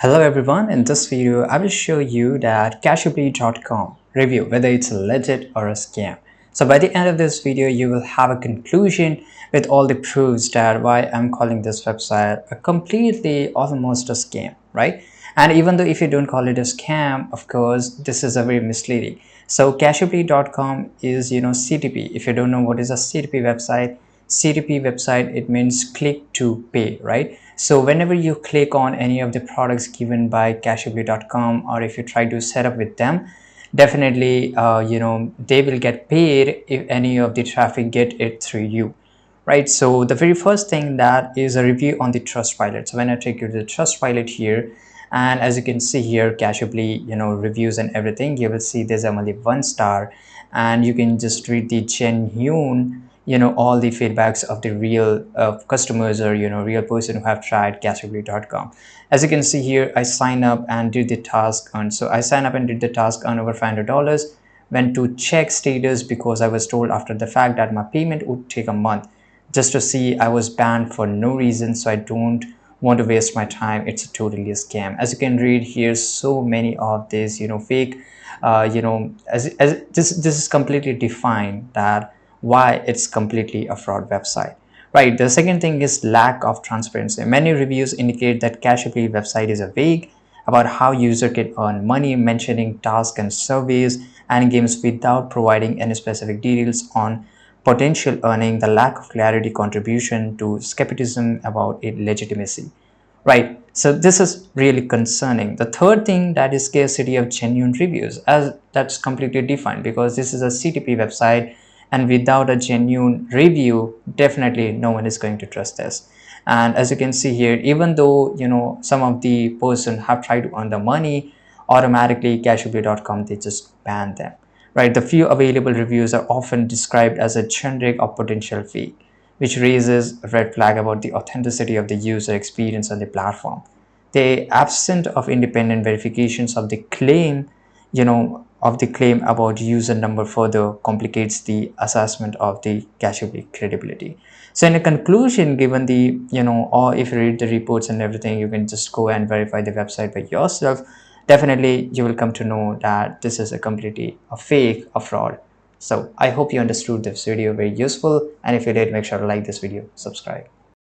Hello everyone, in this video I will show you that cashewbly.com review whether it's legit or a scam. So by the end of this video you will have a conclusion with all the proofs that why I'm calling this website a completely almost a scam, right? And even though if you don't call it a scam, of course this is a very misleading. So cashewbly.com is CTP. If you don't know what is a CTP website, it means click to pay, right? So whenever you click on any of the products given by cashewbly.com, or if you try to set up with them, definitely they will get paid if any of the traffic get it through you, right? So the very first thing that is a review on the Trustpilot. So when I take you to the Trustpilot here, and as you can see here, casually reviews and everything, you will see there's only 1 star, and you can just read the genuine all the feedbacks of the real customers, or real person who have tried casually.com. As you can see here, I sign up and did the task on. So I sign up and did the task on over $500. Went to check status because I was told after the fact that my payment would take a month. Just to see, I was banned for no reason, so I don't want to waste my time. It's totally a scam. As you can read here, so many of these fake as this is completely defined that why it's completely a fraud website, right? The second thing is lack of transparency. Many reviews indicate that Cashewbly website is vague about how user can earn money, mentioning tasks and surveys and games without providing any specific details on potential earning. The lack of clarity contribution to skepticism about its legitimacy, right? So this is really concerning. The third thing, that is scarcity of genuine reviews, as that's completely defined, because this is a CTP website, and without a genuine review, definitely no one is going to trust this. And as you can see here, even though some of the person have tried to earn the money, automatically cashewbly.com, they just ban them, right? The few available reviews are often described as a generic or potential fake, which raises a red flag about the authenticity of the user experience on the platform. The absence of independent verifications of the claim, about user number further complicates the assessment of the casualty credibility. So in a conclusion, given the, or if you read the reports and everything, you can just go and verify the website by yourself. Definitely, you will come to know that this is a completely a fake, a fraud. So I hope you understood this video very useful, and if you did, make sure to like this video, subscribe.